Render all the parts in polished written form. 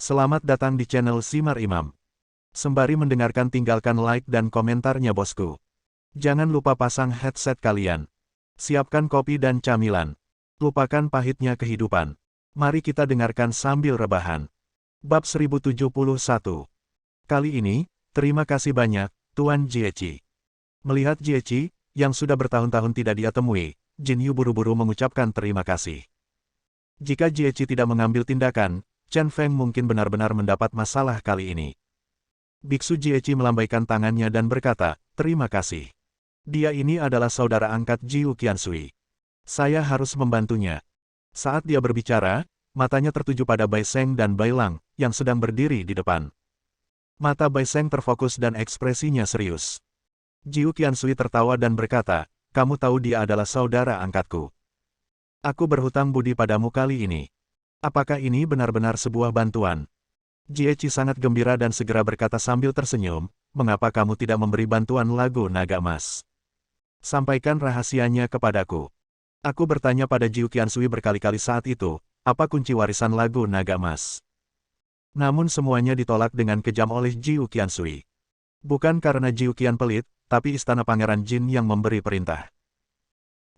Selamat datang di channel Simar Imam. Sembari mendengarkan tinggalkan like dan komentarnya bosku. Jangan lupa pasang headset kalian. Siapkan kopi dan camilan. Lupakan pahitnya kehidupan. Mari kita dengarkan sambil rebahan. Bab 1071. Kali ini, terima kasih banyak, Tuan Jiechi. Melihat Jiechi, yang sudah bertahun-tahun tidak dia temui, Jin Yu buru-buru mengucapkan terima kasih. Jika Jiechi tidak mengambil tindakan, Chen Feng mungkin benar-benar mendapat masalah kali ini. Biksu Jiechi melambaikan tangannya dan berkata, terima kasih. Dia ini adalah saudara angkat Jiu Qiansui. Saya harus membantunya. Saat dia berbicara, matanya tertuju pada Bai Sheng dan Bai Lang, yang sedang berdiri di depan. Mata Bai Sheng terfokus dan ekspresinya serius. Jiu Qiansui tertawa dan berkata, kamu tahu dia adalah saudara angkatku. Aku berhutang budi padamu kali ini. Apakah ini benar-benar sebuah bantuan? Jiechi sangat gembira dan segera berkata sambil tersenyum, mengapa kamu tidak memberi bantuan lagu naga emas? Sampaikan rahasianya kepadaku. Aku bertanya pada Jiu Qiansui berkali-kali saat itu, apa kunci warisan lagu naga emas? Namun semuanya ditolak dengan kejam oleh Jiu Qiansui. Bukan karena Jiu Qian pelit, tapi istana Pangeran Jin yang memberi perintah.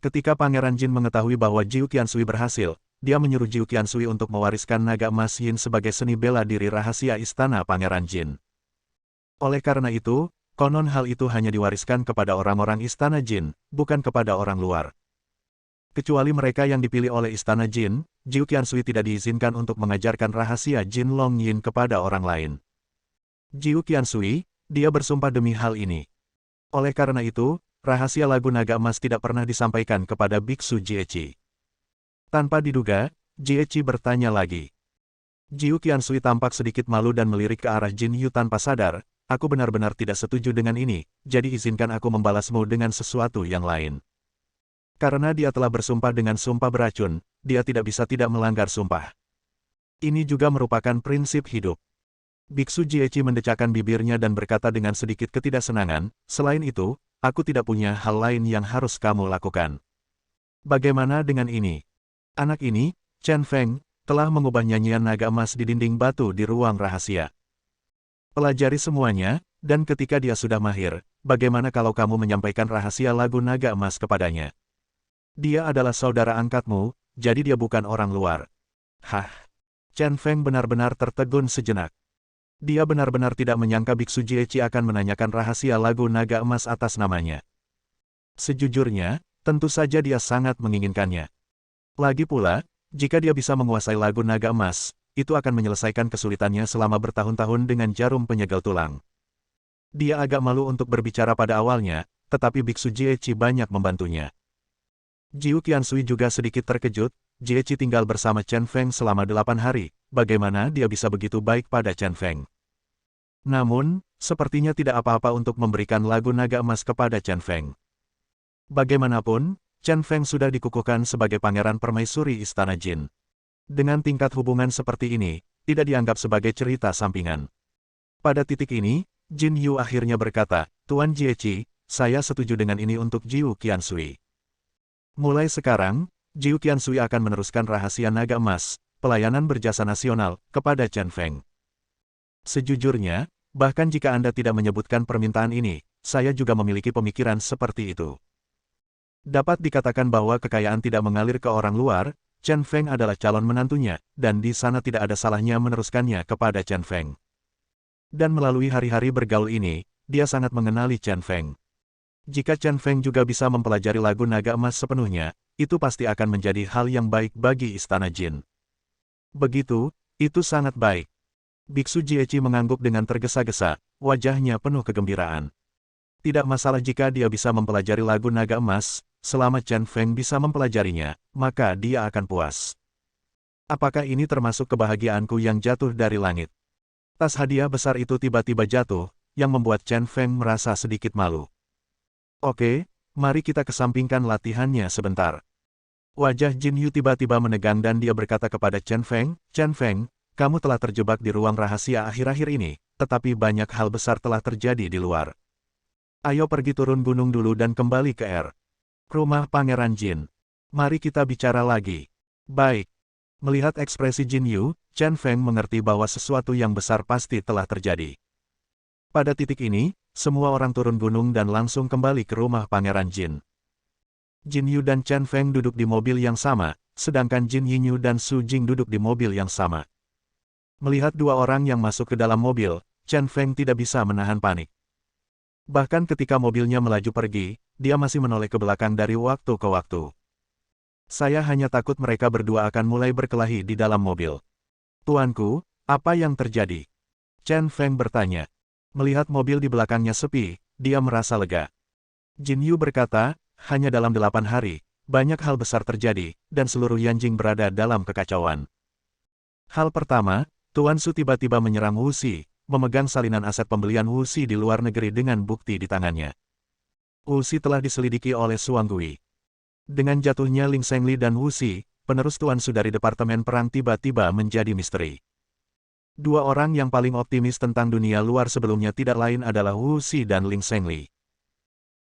Ketika Pangeran Jin mengetahui bahwa Jiu Qiansui berhasil, dia menyuruh Jiu Qiansui untuk mewariskan naga emas Yin sebagai seni bela diri rahasia istana Pangeran Jin. Oleh karena itu, konon hal itu hanya diwariskan kepada orang-orang istana Jin, bukan kepada orang luar. Kecuali mereka yang dipilih oleh istana Jin, Jiu Qiansui tidak diizinkan untuk mengajarkan rahasia Jin Long Yin kepada orang lain. Jiu Qiansui, dia bersumpah demi hal ini. Oleh karena itu, rahasia lagu naga emas tidak pernah disampaikan kepada Biksu Jiechi. Tanpa diduga, Jiechi bertanya lagi. Jiu Qiansui tampak sedikit malu dan melirik ke arah Jin Yu tanpa sadar, aku benar-benar tidak setuju dengan ini, jadi izinkan aku membalasmu dengan sesuatu yang lain. Karena dia telah bersumpah dengan sumpah beracun, dia tidak bisa tidak melanggar sumpah. Ini juga merupakan prinsip hidup. Biksu Jiechi mendecakkan bibirnya dan berkata dengan sedikit ketidaksenangan, selain itu, aku tidak punya hal lain yang harus kamu lakukan. Bagaimana dengan ini? Anak ini, Chen Feng, telah mengubah nyanyian naga emas di dinding batu di ruang rahasia. Pelajari semuanya, dan ketika dia sudah mahir, bagaimana kalau kamu menyampaikan rahasia lagu naga emas kepadanya? Dia adalah saudara angkatmu, jadi dia bukan orang luar. Hah? Chen Feng benar-benar tertegun sejenak. Dia benar-benar tidak menyangka Biksu Jiechi akan menanyakan rahasia lagu naga emas atas namanya. Sejujurnya, tentu saja dia sangat menginginkannya. Lagi pula, jika dia bisa menguasai lagu naga emas, itu akan menyelesaikan kesulitannya selama bertahun-tahun dengan jarum penyegel tulang. Dia agak malu untuk berbicara pada awalnya, tetapi Biksu Jiechi banyak membantunya. Jiu Qiansui juga sedikit terkejut, Jiechi tinggal bersama Chen Feng selama 8 hari, bagaimana dia bisa begitu baik pada Chen Feng? Namun, sepertinya tidak apa-apa untuk memberikan lagu naga emas kepada Chen Feng. Bagaimanapun, Chen Feng sudah dikukuhkan sebagai pangeran permaisuri istana Jin. Dengan tingkat hubungan seperti ini, tidak dianggap sebagai cerita sampingan. Pada titik ini, Jin Yu akhirnya berkata, Tuan Jiechi, saya setuju dengan ini untuk Jiu Qiansui. Mulai sekarang, Jiu Qiansui akan meneruskan rahasia naga emas, pelayanan berjasa nasional, kepada Chen Feng. Sejujurnya, bahkan jika Anda tidak menyebutkan permintaan ini, saya juga memiliki pemikiran seperti itu. Dapat dikatakan bahwa kekayaan tidak mengalir ke orang luar, Chen Feng adalah calon menantunya, dan di sana tidak ada salahnya meneruskannya kepada Chen Feng. Dan melalui hari-hari bergaul ini, dia sangat mengenali Chen Feng. Jika Chen Feng juga bisa mempelajari lagu naga emas sepenuhnya, itu pasti akan menjadi hal yang baik bagi istana Jin. Begitu, itu sangat baik. Biksu Jiechi mengangguk dengan tergesa-gesa, wajahnya penuh kegembiraan. Tidak masalah jika dia bisa mempelajari lagu naga emas, selama Chen Feng bisa mempelajarinya, maka dia akan puas. Apakah ini termasuk kebahagiaanku yang jatuh dari langit? Tas hadiah besar itu tiba-tiba jatuh, yang membuat Chen Feng merasa sedikit malu. Oke, mari kita kesampingkan latihannya sebentar. Wajah Jin Yu tiba-tiba menegang dan dia berkata kepada Chen Feng, kamu telah terjebak di ruang rahasia akhir-akhir ini, tetapi banyak hal besar telah terjadi di luar. Ayo pergi turun gunung dulu dan kembali ke rumah Pangeran Jin. Mari kita bicara lagi. Baik. Melihat ekspresi Jin Yu, Chen Feng mengerti bahwa sesuatu yang besar pasti telah terjadi. Pada titik ini, semua orang turun gunung dan langsung kembali ke rumah Pangeran Jin. Jin Yu dan Chen Feng duduk di mobil yang sama, sedangkan Jin Yinyu dan Su Jing duduk di mobil yang sama. Melihat dua orang yang masuk ke dalam mobil, Chen Feng tidak bisa menahan panik. Bahkan ketika mobilnya melaju pergi, dia masih menoleh ke belakang dari waktu ke waktu. Saya hanya takut mereka berdua akan mulai berkelahi di dalam mobil. Tuanku, apa yang terjadi? Chen Feng bertanya. Melihat mobil di belakangnya sepi, dia merasa lega. Jin Yu berkata, hanya dalam 8 hari, banyak hal besar terjadi, dan seluruh Yanjing berada dalam kekacauan. Hal pertama, Tuan Su tiba-tiba menyerang Wu Xi, memegang salinan aset pembelian Wu Xi di luar negeri dengan bukti di tangannya. Wu Xi telah diselidiki oleh Suang Gui. Dengan jatuhnya Ling Shengli dan Wu Xi, penerus Tuan Su dari Departemen Perang tiba-tiba menjadi misteri. Dua orang yang paling optimis tentang dunia luar sebelumnya tidak lain adalah Wu Xi dan Ling Shengli.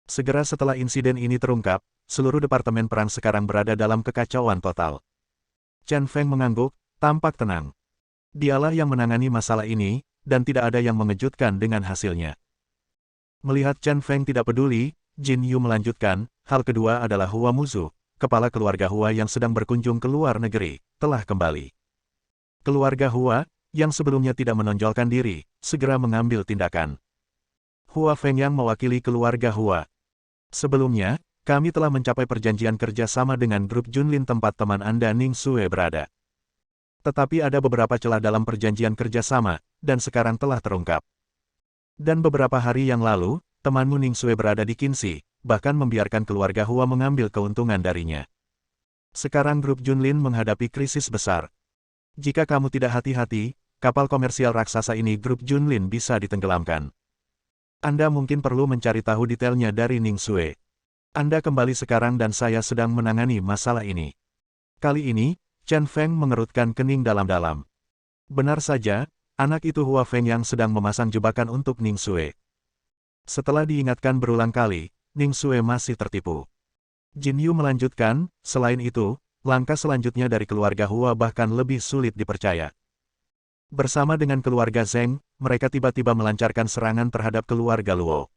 Segera setelah insiden ini terungkap, seluruh Departemen Perang sekarang berada dalam kekacauan total. Chen Feng mengangguk, tampak tenang. Dialah yang menangani masalah ini, dan tidak ada yang mengejutkan dengan hasilnya. Melihat Chen Feng tidak peduli, Jin Yu melanjutkan, hal kedua adalah Hua Muzu, kepala keluarga Hua yang sedang berkunjung ke luar negeri, telah kembali. Keluarga Hua, yang sebelumnya tidak menonjolkan diri, segera mengambil tindakan. Hua Feng yang mewakili keluarga Hua. Sebelumnya, kami telah mencapai perjanjian kerja sama dengan grup Junlin tempat teman Anda Ning Sue berada. Tetapi ada beberapa celah dalam perjanjian kerja sama, dan sekarang telah terungkap. Dan beberapa hari yang lalu, temanmu Ning Sue berada di Qinxi, bahkan membiarkan keluarga Hua mengambil keuntungan darinya. Sekarang grup Junlin menghadapi krisis besar. Jika kamu tidak hati-hati, kapal komersial raksasa ini grup Junlin bisa ditenggelamkan. Anda mungkin perlu mencari tahu detailnya dari Ning Sue. Anda kembali sekarang dan saya sedang menangani masalah ini. Kali ini, Chen Feng mengerutkan kening dalam-dalam. Benar saja, anak itu Hua Feng yang sedang memasang jebakan untuk Ning Sue. Setelah diingatkan berulang kali, Ning Sue masih tertipu. Jin Yu melanjutkan, selain itu, langkah selanjutnya dari keluarga Hua bahkan lebih sulit dipercaya. Bersama dengan keluarga Zheng, mereka tiba-tiba melancarkan serangan terhadap keluarga Luo.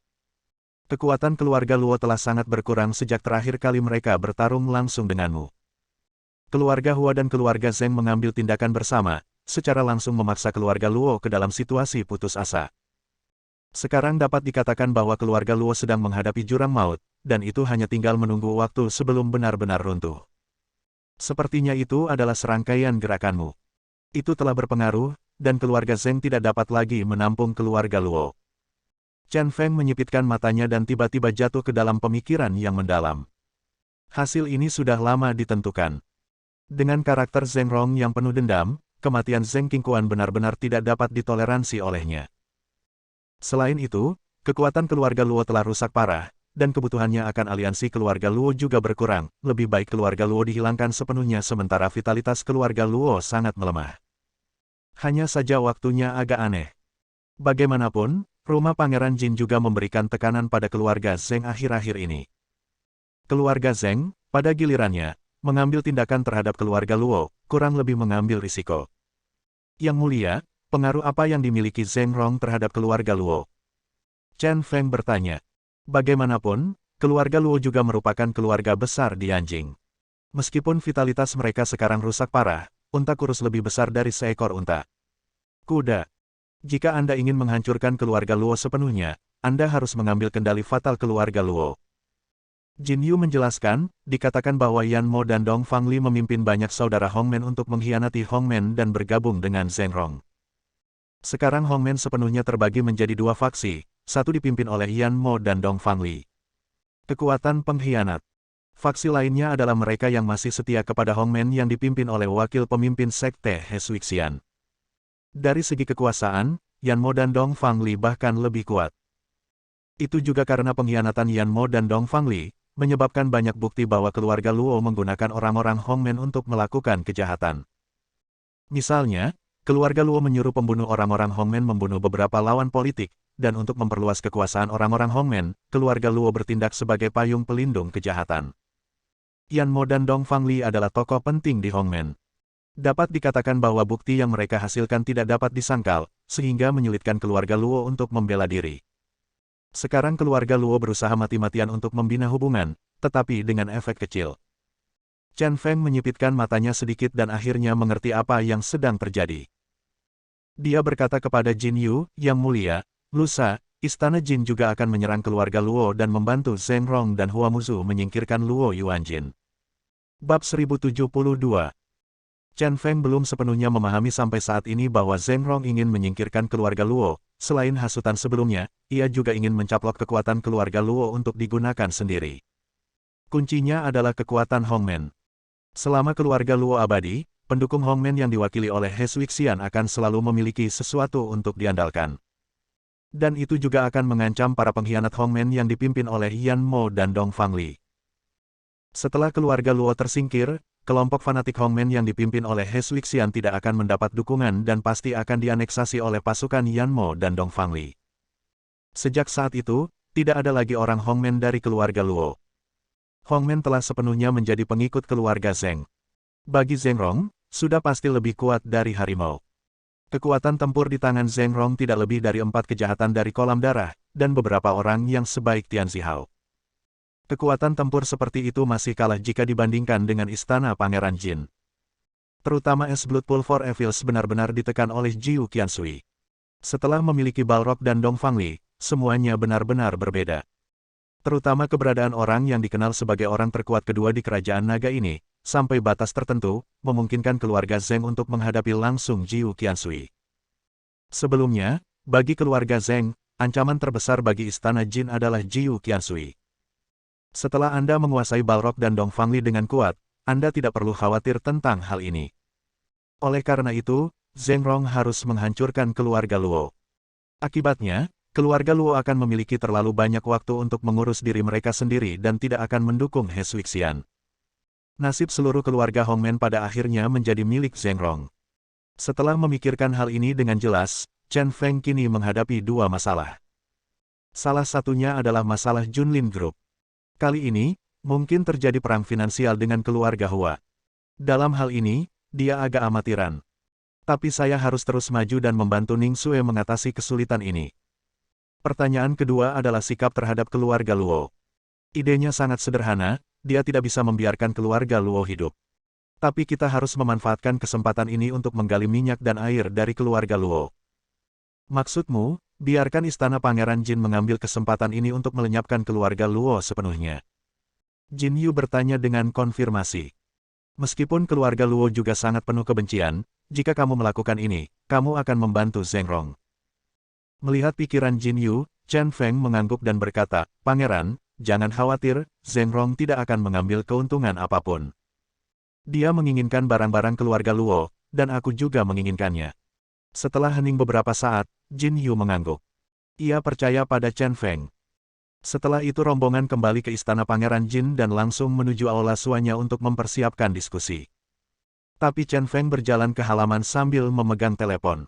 Kekuatan keluarga Luo telah sangat berkurang sejak terakhir kali mereka bertarung langsung denganmu. Keluarga Hua dan keluarga Zheng mengambil tindakan bersama, secara langsung memaksa keluarga Luo ke dalam situasi putus asa. Sekarang dapat dikatakan bahwa keluarga Luo sedang menghadapi jurang maut, dan itu hanya tinggal menunggu waktu sebelum benar-benar runtuh. Sepertinya itu adalah serangkaian gerakanmu. Itu telah berpengaruh, dan keluarga Zheng tidak dapat lagi menampung keluarga Luo. Chen Feng menyipitkan matanya dan tiba-tiba jatuh ke dalam pemikiran yang mendalam. Hasil ini sudah lama ditentukan. Dengan karakter Zheng Rong yang penuh dendam, kematian Zheng Qingquan benar-benar tidak dapat ditoleransi olehnya. Selain itu, kekuatan keluarga Luo telah rusak parah, dan kebutuhannya akan aliansi keluarga Luo juga berkurang. Lebih baik keluarga Luo dihilangkan sepenuhnya sementara vitalitas keluarga Luo sangat melemah. Hanya saja waktunya agak aneh. Bagaimanapun, rumah Pangeran Jin juga memberikan tekanan pada keluarga Zheng akhir-akhir ini. Keluarga Zheng, pada gilirannya, mengambil tindakan terhadap keluarga Luo, kurang lebih mengambil risiko. Yang mulia, pengaruh apa yang dimiliki Zheng Rong terhadap keluarga Luo? Chen Feng bertanya. Bagaimanapun, keluarga Luo juga merupakan keluarga besar di Yanjing. Meskipun vitalitas mereka sekarang rusak parah, unta kurus lebih besar dari seekor unta. Kuda. Jika Anda ingin menghancurkan keluarga Luo sepenuhnya, Anda harus mengambil kendali fatal keluarga Luo. Jin Yu menjelaskan, dikatakan bahwa Yan Mo dan Dong Fangli memimpin banyak saudara Hongmen untuk mengkhianati Hongmen dan bergabung dengan Zheng Rong. Sekarang Hongmen sepenuhnya terbagi menjadi dua faksi, satu dipimpin oleh Yan Mo dan Dong Fangli. Kekuatan pengkhianat. Faksi lainnya adalah mereka yang masih setia kepada Hongmen yang dipimpin oleh wakil pemimpin sekte He Suixian. Dari segi kekuasaan, Yan Mo dan Dong Fangli bahkan lebih kuat. Itu juga karena pengkhianatan Yan Mo dan Dong Fangli, menyebabkan banyak bukti bahwa keluarga Luo menggunakan orang-orang Hongmen untuk melakukan kejahatan. Misalnya, keluarga Luo menyuruh pembunuh orang-orang Hongmen membunuh beberapa lawan politik, dan untuk memperluas kekuasaan orang-orang Hongmen, keluarga Luo bertindak sebagai payung pelindung kejahatan. Yan Mo dan Dong Fangli adalah tokoh penting di Hongmen. Dapat dikatakan bahwa bukti yang mereka hasilkan tidak dapat disangkal, sehingga menyulitkan keluarga Luo untuk membela diri. Sekarang keluarga Luo berusaha mati-matian untuk membina hubungan, tetapi dengan efek kecil. Chen Feng menyipitkan matanya sedikit dan akhirnya mengerti apa yang sedang terjadi. Dia berkata kepada Jin Yu, "Yang mulia, lusa, Istana Jin juga akan menyerang keluarga Luo dan membantu Zheng Rong dan Hua Muzu menyingkirkan Luo Yuanjin." Bab 1072. Chen Feng belum sepenuhnya memahami sampai saat ini bahwa Zheng Rong ingin menyingkirkan keluarga Luo. Selain hasutan sebelumnya, ia juga ingin mencaplok kekuatan keluarga Luo untuk digunakan sendiri. Kuncinya adalah kekuatan Hongmen. Selama keluarga Luo abadi, pendukung Hongmen yang diwakili oleh He Suixian akan selalu memiliki sesuatu untuk diandalkan. Dan itu juga akan mengancam para pengkhianat Hongmen yang dipimpin oleh Yan Mo dan Dong Fangli. Setelah keluarga Luo tersingkir, kelompok fanatik Hongmen yang dipimpin oleh He Suixian tidak akan mendapat dukungan dan pasti akan dianeksasi oleh pasukan Yan Mo dan Dong Fangli. Sejak saat itu, tidak ada lagi orang Hongmen dari keluarga Luo. Hongmen telah sepenuhnya menjadi pengikut keluarga Zheng. Bagi Zheng Rong, sudah pasti lebih kuat dari harimau. Kekuatan tempur di tangan Zheng Rong tidak lebih dari 4 kejahatan dari kolam darah, dan beberapa orang yang sebaik Tian Zihao. Kekuatan tempur seperti itu masih kalah jika dibandingkan dengan istana Pangeran Jin. Terutama Es Blood Pool for Evils benar-benar ditekan oleh Jiu Qiansui. Setelah memiliki Balrog dan Dong Fangli, semuanya benar-benar berbeda. Terutama keberadaan orang yang dikenal sebagai orang terkuat kedua di kerajaan naga ini, sampai batas tertentu, memungkinkan keluarga Zheng untuk menghadapi langsung Jiu Qiansui. Sebelumnya, bagi keluarga Zheng, ancaman terbesar bagi istana Jin adalah Jiu Qiansui. Setelah Anda menguasai Balrog dan Dong Fangli dengan kuat, Anda tidak perlu khawatir tentang hal ini. Oleh karena itu, Zheng Rong harus menghancurkan keluarga Luo. Akibatnya, keluarga Luo akan memiliki terlalu banyak waktu untuk mengurus diri mereka sendiri dan tidak akan mendukung He Suixian. Nasib seluruh keluarga Hongmen pada akhirnya menjadi milik Zheng Rong. Setelah memikirkan hal ini dengan jelas, Chen Feng kini menghadapi dua masalah. Salah satunya adalah masalah Junlin Group. Kali ini, mungkin terjadi perang finansial dengan keluarga Hua. Dalam hal ini, dia agak amatiran. Tapi saya harus terus maju dan membantu Ning Xue mengatasi kesulitan ini. Pertanyaan kedua adalah sikap terhadap keluarga Luo. Idenya sangat sederhana, dia tidak bisa membiarkan keluarga Luo hidup. Tapi kita harus memanfaatkan kesempatan ini untuk menggali minyak dan air dari keluarga Luo. Maksudmu, biarkan istana Pangeran Jin mengambil kesempatan ini untuk melenyapkan keluarga Luo sepenuhnya. Jin Yu bertanya dengan konfirmasi. Meskipun keluarga Luo juga sangat penuh kebencian, jika kamu melakukan ini, kamu akan membantu Zheng Rong. Melihat pikiran Jin Yu, Chen Feng mengangguk dan berkata, "Pangeran, jangan khawatir, Zheng Rong tidak akan mengambil keuntungan apapun. Dia menginginkan barang-barang keluarga Luo, dan aku juga menginginkannya." Setelah hening beberapa saat, Jin Yu mengangguk. Ia percaya pada Chen Feng. Setelah itu rombongan kembali ke istana Pangeran Jin dan langsung menuju aula suanya untuk mempersiapkan diskusi. Tapi Chen Feng berjalan ke halaman sambil memegang telepon.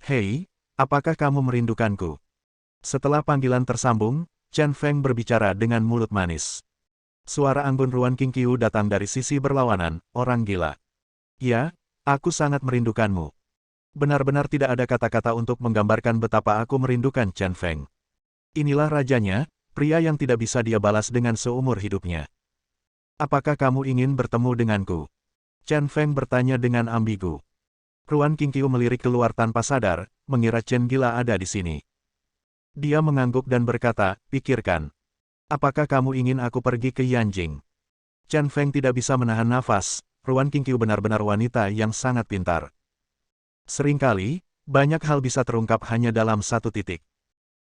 "Hei, apakah kamu merindukanku?" Setelah panggilan tersambung, Chen Feng berbicara dengan mulut manis. Suara anggun Ruan Qingqiu datang dari sisi berlawanan, orang gila. "Ya, aku sangat merindukanmu." Benar-benar tidak ada kata-kata untuk menggambarkan betapa aku merindukan Chen Feng. Inilah rajanya, pria yang tidak bisa dia balas dengan seumur hidupnya. "Apakah kamu ingin bertemu denganku?" Chen Feng bertanya dengan ambigu. Ruan Qingqiu melirik keluar tanpa sadar, mengira Chen gila ada di sini. Dia mengangguk dan berkata, "Pikirkan. Apakah kamu ingin aku pergi ke Yanjing?" Chen Feng tidak bisa menahan nafas, Ruan Qingqiu benar-benar wanita yang sangat pintar. Seringkali, banyak hal bisa terungkap hanya dalam satu titik.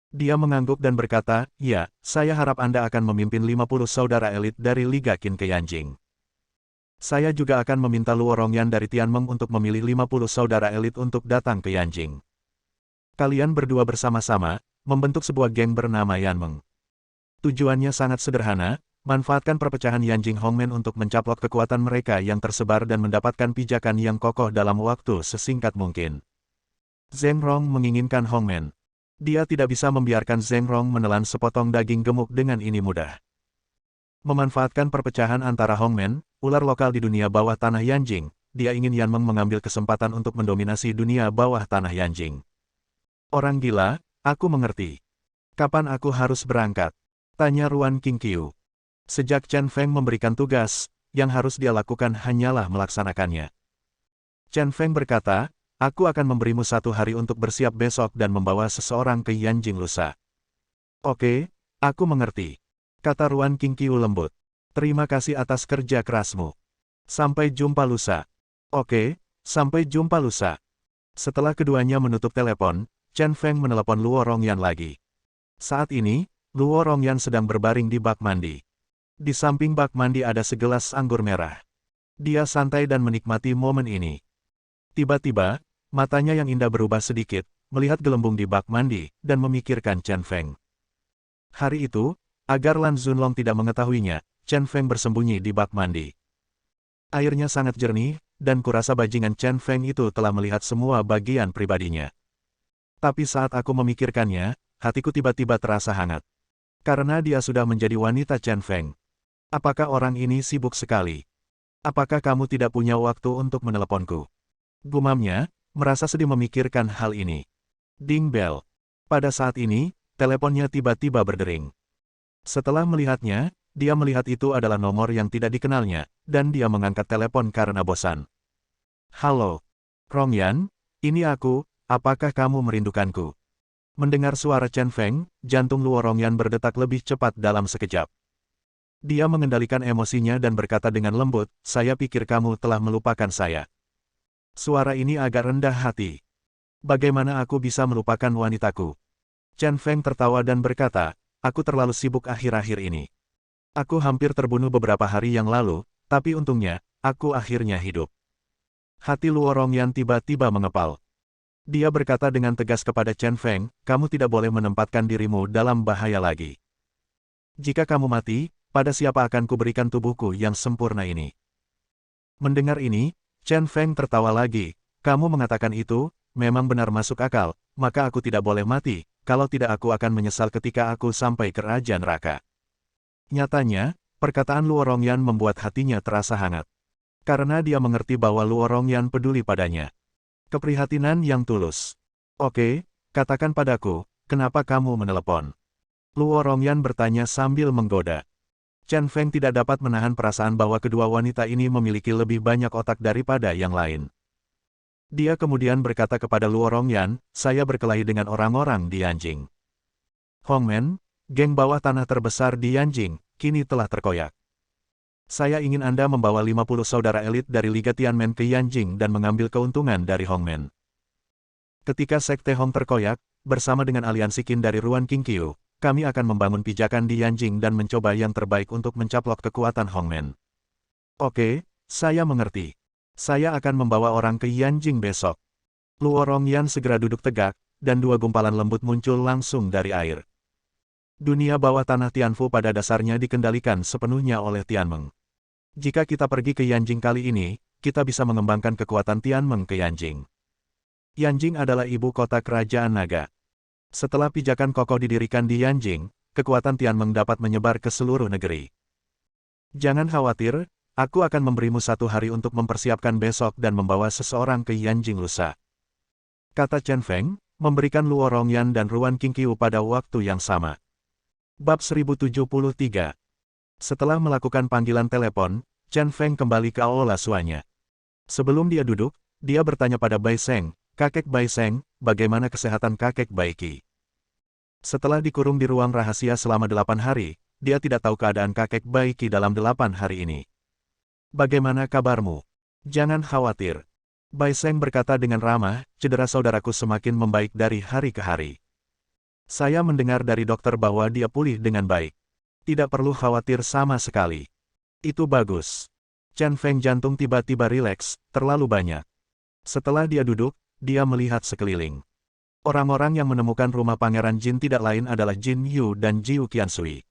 Dia mengangguk dan berkata, "Ya, saya harap Anda akan memimpin 50 saudara elit dari Liga Qin ke Yanjing. Saya juga akan meminta Luo Rongyan dari Tianmeng untuk memilih 50 saudara elit untuk datang ke Yanjing. Kalian berdua bersama-sama, membentuk sebuah geng bernama Yanmeng. Tujuannya sangat sederhana, manfaatkan perpecahan Yanjing Hongmen untuk mencaplok kekuatan mereka yang tersebar dan mendapatkan pijakan yang kokoh dalam waktu sesingkat mungkin." Zheng Rong menginginkan Hongmen. Dia tidak bisa membiarkan Zheng Rong menelan sepotong daging gemuk dengan ini mudah. Memanfaatkan perpecahan antara Hongmen, ular lokal di dunia bawah tanah Yanjing, dia ingin Yanmeng mengambil kesempatan untuk mendominasi dunia bawah tanah Yanjing. Orang gila, aku mengerti. Kapan aku harus berangkat? Tanya Ruan Qingqiu. Sejak Chen Feng memberikan tugas, yang harus dia lakukan hanyalah melaksanakannya. Chen Feng berkata, aku akan memberimu 1 hari untuk bersiap besok dan membawa seseorang ke Yanjing lusa. Oke, aku mengerti. Kata Ruan Qingqiu lembut. Terima kasih atas kerja kerasmu. Sampai jumpa lusa. Oke, sampai jumpa lusa. Setelah keduanya menutup telepon, Chen Feng menelepon Luo Rongyan lagi. Saat ini, Luo Rongyan sedang berbaring di bak mandi. Di samping bak mandi ada segelas anggur merah. Dia santai dan menikmati momen ini. Tiba-tiba, matanya yang indah berubah sedikit, melihat gelembung di bak mandi, dan memikirkan Chen Feng. Hari itu, agar Lan Zunlong tidak mengetahuinya, Chen Feng bersembunyi di bak mandi. Airnya sangat jernih, dan kurasa bajingan Chen Feng itu telah melihat semua bagian pribadinya. Tapi saat aku memikirkannya, hatiku tiba-tiba terasa hangat. Karena dia sudah menjadi wanita Chen Feng. Apakah orang ini sibuk sekali? Apakah kamu tidak punya waktu untuk meneleponku? Gumamnya, merasa sedih memikirkan hal ini. Ding bell. Pada saat ini, teleponnya tiba-tiba berdering. Setelah melihatnya, dia melihat itu adalah nomor yang tidak dikenalnya, dan dia mengangkat telepon karena bosan. Halo. Rongyan, ini aku, apakah kamu merindukanku? Mendengar suara Chen Feng, jantung Luo Rongyan berdetak lebih cepat dalam sekejap. Dia mengendalikan emosinya dan berkata dengan lembut, saya pikir kamu telah melupakan saya. Suara ini agak rendah hati. Bagaimana aku bisa melupakan wanitaku? Chen Feng tertawa dan berkata, aku terlalu sibuk akhir-akhir ini. Aku hampir terbunuh beberapa hari yang lalu, tapi untungnya, aku akhirnya hidup. Hati Luo Rongyan tiba-tiba mengepal. Dia berkata dengan tegas kepada Chen Feng, kamu tidak boleh menempatkan dirimu dalam bahaya lagi. Jika kamu mati, pada siapa akan kuberikan tubuhku yang sempurna ini? Mendengar ini, Chen Feng tertawa lagi, kamu mengatakan itu, memang benar masuk akal, maka aku tidak boleh mati, kalau tidak aku akan menyesal ketika aku sampai ke Raja Neraka. Nyatanya, perkataan Luo Rongyan membuat hatinya terasa hangat. Karena dia mengerti bahwa Luo Rongyan peduli padanya. Keprihatinan yang tulus. Oke, katakan padaku, kenapa kamu menelepon? Luo Rongyan bertanya sambil menggoda. Chen Feng tidak dapat menahan perasaan bahwa kedua wanita ini memiliki lebih banyak otak daripada yang lain. Dia kemudian berkata kepada Luo Rongyan, saya berkelahi dengan orang-orang di Yanjing. Hongmen, geng bawah tanah terbesar di Yanjing, kini telah terkoyak. Saya ingin Anda membawa 50 saudara elit dari Liga Tianmen ke Yanjing dan mengambil keuntungan dari Hongmen. Ketika Sekte Hong terkoyak, bersama dengan aliansi Qin dari Ruan Qingqiu, kami akan membangun pijakan di Yanjing dan mencoba yang terbaik untuk mencaplok kekuatan Hongmen. Oke, saya mengerti. Saya akan membawa orang ke Yanjing besok. Luo Rongyan segera duduk tegak, dan 2 gumpalan lembut muncul langsung dari air. Dunia bawah tanah Tianfu pada dasarnya dikendalikan sepenuhnya oleh Tianmeng. Jika kita pergi ke Yanjing kali ini, kita bisa mengembangkan kekuatan Tianmeng ke Yanjing. Yanjing adalah ibu kota kerajaan naga. Setelah pijakan kokoh didirikan di Yanjing, kekuatan Tianmeng dapat menyebar ke seluruh negeri. Jangan khawatir, aku akan memberimu 1 hari untuk mempersiapkan besok dan membawa seseorang ke Yanjing lusa. Kata Chen Feng, memberikan Luo Rongyan dan Ruan Qingqiu pada waktu yang sama. Bab 1073. Setelah melakukan panggilan telepon, Chen Feng kembali ke aula suanya. Sebelum dia duduk, dia bertanya pada Bai Seng, kakek Bai Seng, bagaimana kesehatan kakek Bai Qi? Setelah dikurung di ruang rahasia selama 8 hari, dia tidak tahu keadaan kakek Bai Qi dalam 8 hari ini. Bagaimana kabarmu? Jangan khawatir. Bai Seng berkata dengan ramah, cedera saudaraku semakin membaik dari hari ke hari. Saya mendengar dari dokter bahwa dia pulih dengan baik. Tidak perlu khawatir sama sekali. Itu bagus. Chen Feng jantung tiba-tiba rileks, terlalu banyak. Setelah dia duduk, dia melihat sekeliling. Orang-orang yang menemukan rumah Pangeran Jin tidak lain adalah Jin Yu dan Jiu Qiansui.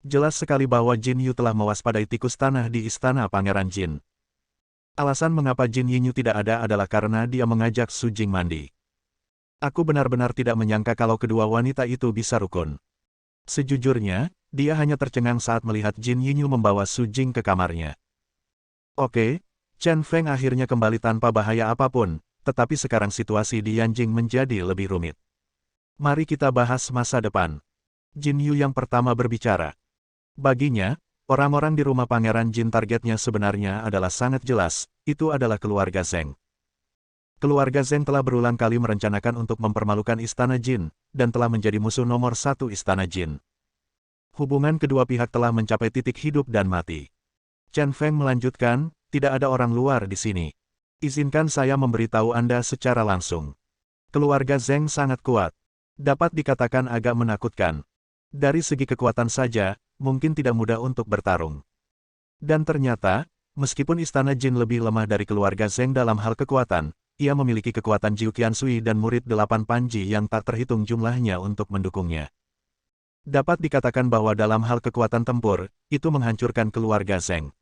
Jelas sekali bahwa Jin Yu telah mewaspadai tikus tanah di istana Pangeran Jin. Alasan mengapa Jin Yu tidak ada adalah karena dia mengajak Su Jing mandi. Aku benar-benar tidak menyangka kalau kedua wanita itu bisa rukun. Sejujurnya, dia hanya tercengang saat melihat Jin Yu membawa Su Jing ke kamarnya. Oke, Chen Feng akhirnya kembali tanpa bahaya apapun, tetapi sekarang situasi di Yanjing menjadi lebih rumit. Mari kita bahas masa depan. Jin Yu yang pertama berbicara. Baginya, orang-orang di rumah Pangeran Jin targetnya sebenarnya adalah sangat jelas, itu adalah keluarga Zheng. Keluarga Zheng telah berulang kali merencanakan untuk mempermalukan Istana Jin, dan telah menjadi musuh nomor satu Istana Jin. Hubungan kedua pihak telah mencapai titik hidup dan mati. Chen Feng melanjutkan, tidak ada orang luar di sini. Izinkan saya memberitahu Anda secara langsung. Keluarga Zheng sangat kuat. Dapat dikatakan agak menakutkan. Dari segi kekuatan saja, mungkin tidak mudah untuk bertarung. Dan ternyata, meskipun Istana Jin lebih lemah dari keluarga Zheng dalam hal kekuatan, ia memiliki kekuatan Jiu Qiansui dan murid 8 Panji yang tak terhitung jumlahnya untuk mendukungnya. Dapat dikatakan bahwa dalam hal kekuatan tempur, itu menghancurkan keluarga Zheng.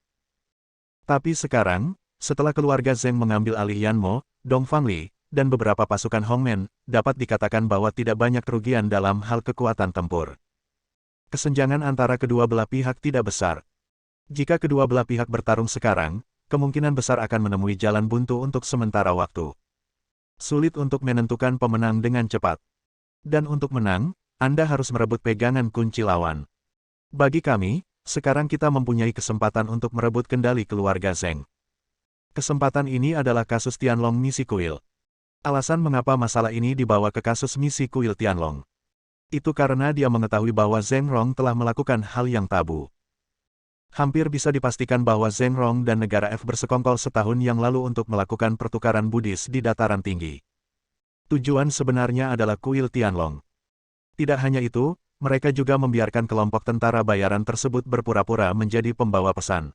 Tapi sekarang, setelah keluarga Zheng mengambil alih Yanmo, Dong Fangli, dan beberapa pasukan Hongmen, dapat dikatakan bahwa tidak banyak kerugian dalam hal kekuatan tempur. Kesenjangan antara kedua belah pihak tidak besar. Jika kedua belah pihak bertarung sekarang, kemungkinan besar akan menemui jalan buntu untuk sementara waktu. Sulit untuk menentukan pemenang dengan cepat. Dan untuk menang, Anda harus merebut pegangan kunci lawan. Bagi kami, sekarang kita mempunyai kesempatan untuk merebut kendali keluarga Zheng. Kesempatan ini adalah kasus Tianlong Misi Kuil. Alasan mengapa masalah ini dibawa ke kasus Misi Kuil Tianlong. Itu karena dia mengetahui bahwa Zheng Rong telah melakukan hal yang tabu. Hampir bisa dipastikan bahwa Zheng Rong dan negara F bersekongkol setahun yang lalu untuk melakukan pertukaran Buddhis di dataran tinggi. Tujuan sebenarnya adalah kuil Tianlong. Tidak hanya itu, mereka juga membiarkan kelompok tentara bayaran tersebut berpura-pura menjadi pembawa pesan.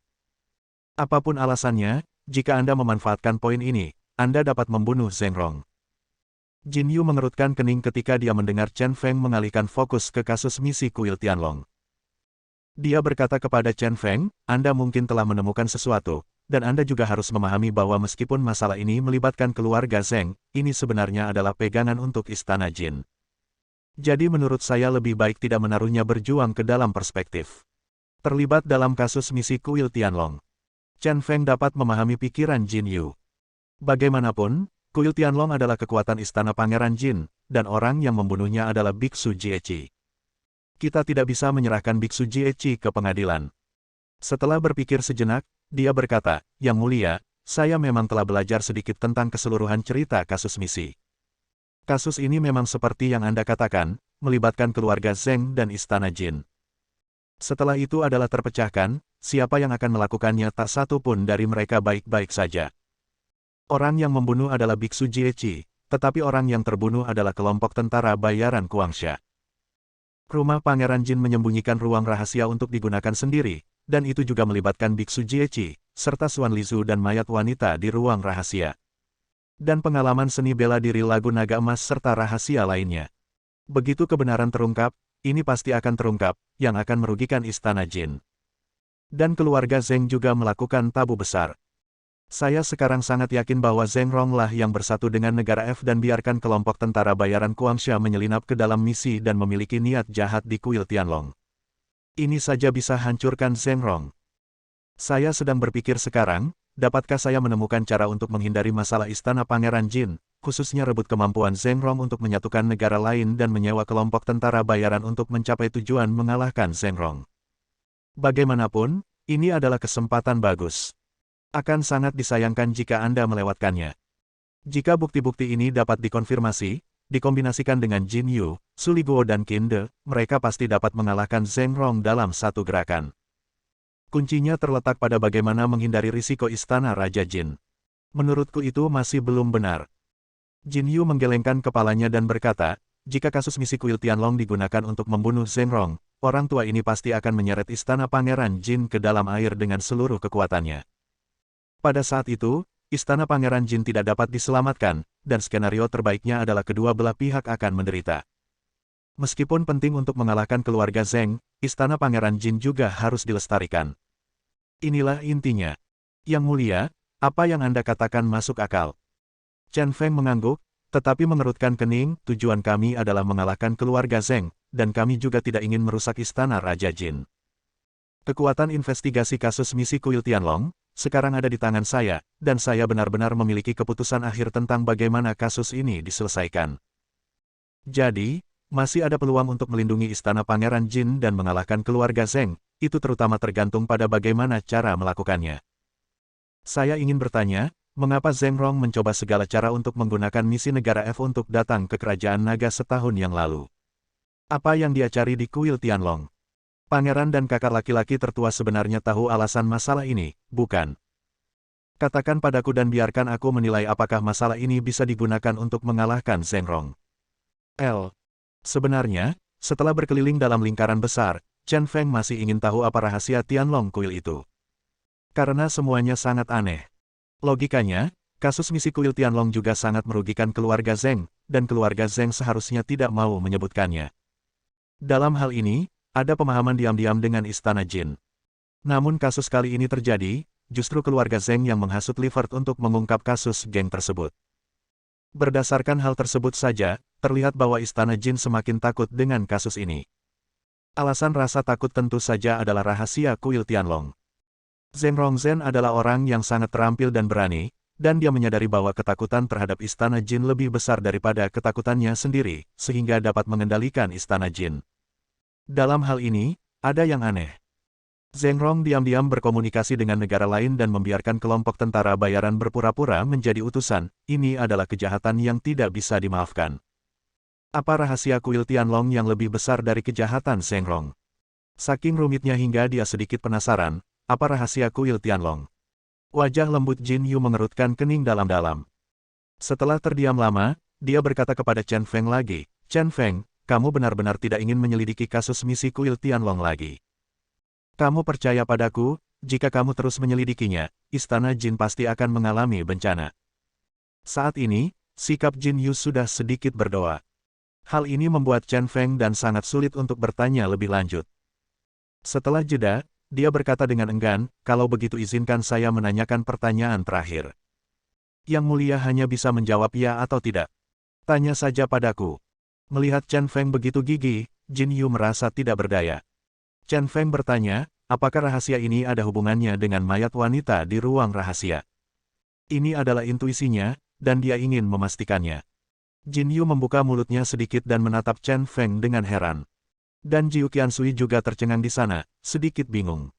Apapun alasannya, jika Anda memanfaatkan poin ini, Anda dapat membunuh Zheng Rong. Jin Yu mengerutkan kening ketika dia mendengar Chen Feng mengalihkan fokus ke kasus misi kuil Tianlong. Dia berkata kepada Chen Feng, Anda mungkin telah menemukan sesuatu, dan Anda juga harus memahami bahwa meskipun masalah ini melibatkan keluarga Zheng, ini sebenarnya adalah pegangan untuk Istana Jin. Jadi menurut saya lebih baik tidak menaruhnya berjuang ke dalam perspektif. Terlibat dalam kasus misi kuil Tianlong. Chen Feng dapat memahami pikiran Jin Yu. Bagaimanapun, kuil Tianlong adalah kekuatan Istana Pangeran Jin, dan orang yang membunuhnya adalah Biksu Jiechi. Kita tidak bisa menyerahkan Biksu Jiechi ke pengadilan. Setelah berpikir sejenak, dia berkata, Yang Mulia, saya memang telah belajar sedikit tentang keseluruhan cerita kasus misi. Kasus ini memang seperti yang Anda katakan, melibatkan keluarga Zheng dan Istana Jin. Setelah itu adalah terpecahkan, siapa yang akan melakukannya tak satu pun dari mereka baik-baik saja. Orang yang membunuh adalah Biksu Jiechi, tetapi orang yang terbunuh adalah kelompok tentara bayaran Kuangsha. Rumah Pangeran Jin menyembunyikan ruang rahasia untuk digunakan sendiri, dan itu juga melibatkan Biksu Jiechi, serta Xuan Lizu dan mayat wanita di ruang rahasia. Dan pengalaman seni bela diri lagu naga emas serta rahasia lainnya. Begitu kebenaran terungkap, ini pasti akan terungkap, yang akan merugikan Istana Jin. Dan keluarga Zheng juga melakukan tabu besar. Saya sekarang sangat yakin bahwa Zheng Rong lah yang bersatu dengan negara F dan biarkan kelompok tentara bayaran Kuangsha menyelinap ke dalam misi dan memiliki niat jahat di kuil Tianlong. Ini saja bisa hancurkan Zheng Rong. Saya sedang berpikir sekarang, dapatkah saya menemukan cara untuk menghindari masalah Istana Pangeran Jin, khususnya rebut kemampuan Zheng Rong untuk menyatukan negara lain dan menyewa kelompok tentara bayaran untuk mencapai tujuan mengalahkan Zheng Rong. Bagaimanapun, ini adalah kesempatan bagus. Akan sangat disayangkan jika Anda melewatkannya. Jika bukti-bukti ini dapat dikonfirmasi, dikombinasikan dengan Jin Yu, Su Liguo dan Qin De, mereka pasti dapat mengalahkan Zheng Rong dalam satu gerakan. Kuncinya terletak pada bagaimana menghindari risiko Istana Raja Jin. Menurutku itu masih belum benar. Jin Yu menggelengkan kepalanya dan berkata, jika kasus misi kuil Tianlong digunakan untuk membunuh Zheng Rong, orang tua ini pasti akan menyeret Istana Pangeran Jin ke dalam air dengan seluruh kekuatannya. Pada saat itu, Istana Pangeran Jin tidak dapat diselamatkan, dan skenario terbaiknya adalah kedua belah pihak akan menderita. Meskipun penting untuk mengalahkan keluarga Zheng, Istana Pangeran Jin juga harus dilestarikan. Inilah intinya. Yang Mulia, apa yang Anda katakan masuk akal. Chen Feng mengangguk, tetapi mengerutkan kening, tujuan kami adalah mengalahkan keluarga Zheng, dan kami juga tidak ingin merusak Istana Raja Jin. Kekuatan investigasi kasus misi kuil Tianlong, sekarang ada di tangan saya, dan saya benar-benar memiliki keputusan akhir tentang bagaimana kasus ini diselesaikan. Jadi, masih ada peluang untuk melindungi istana Pangeran Jin dan mengalahkan keluarga Zheng, itu terutama tergantung pada bagaimana cara melakukannya. Saya ingin bertanya, mengapa Zheng Rong mencoba segala cara untuk menggunakan misi negara F untuk datang ke kerajaan naga setahun yang lalu? Apa yang dia cari di kuil Tianlong? Pangeran dan kakak laki-laki tertua sebenarnya tahu alasan masalah ini, bukan? Katakan padaku dan biarkan aku menilai apakah masalah ini bisa digunakan untuk mengalahkan Zheng Rong. Sebenarnya, setelah berkeliling dalam lingkaran besar, Chen Feng masih ingin tahu apa rahasia Tianlong kuil itu. Karena semuanya sangat aneh. Logikanya, kasus misi kuil Tianlong juga sangat merugikan keluarga Zheng, dan keluarga Zheng seharusnya tidak mau menyebutkannya. Dalam hal ini, ada pemahaman diam-diam dengan istana Jin. Namun kasus kali ini terjadi, justru keluarga Zheng yang menghasut Livert untuk mengungkap kasus geng tersebut. Berdasarkan hal tersebut saja, terlihat bahwa istana Jin semakin takut dengan kasus ini. Alasan rasa takut tentu saja adalah rahasia kuil Tianlong. Zheng Rongzhen adalah orang yang sangat terampil dan berani, dan dia menyadari bahwa ketakutan terhadap istana Jin lebih besar daripada ketakutannya sendiri, sehingga dapat mengendalikan istana Jin. Dalam hal ini, ada yang aneh. Zheng Rong diam-diam berkomunikasi dengan negara lain dan membiarkan kelompok tentara bayaran berpura-pura menjadi utusan, ini adalah kejahatan yang tidak bisa dimaafkan. Apa rahasia kuil Tianlong yang lebih besar dari kejahatan Zheng Rong? Saking rumitnya hingga dia sedikit penasaran, apa rahasia kuil Tianlong? Wajah lembut Jin Yu mengerutkan kening dalam-dalam. Setelah terdiam lama, dia berkata kepada Chen Feng lagi, Chen Feng, kamu benar-benar tidak ingin menyelidiki kasus misi kuil Tianlong lagi. Kamu percaya padaku, jika kamu terus menyelidikinya, istana Jin pasti akan mengalami bencana. Saat ini, sikap Jin Yu sudah sedikit berdoa. Hal ini membuat Chen Feng dan sangat sulit untuk bertanya lebih lanjut. Setelah jeda, dia berkata dengan enggan, kalau begitu izinkan saya menanyakan pertanyaan terakhir. Yang mulia hanya bisa menjawab ya atau tidak. Tanya saja padaku. Melihat Chen Feng begitu gigih, Jin Yu merasa tidak berdaya. Chen Feng bertanya, apakah rahasia ini ada hubungannya dengan mayat wanita di ruang rahasia? Ini adalah intuisinya, dan dia ingin memastikannya. Jin Yu membuka mulutnya sedikit dan menatap Chen Feng dengan heran. Dan Jiu Qiansui juga tercengang di sana, sedikit bingung.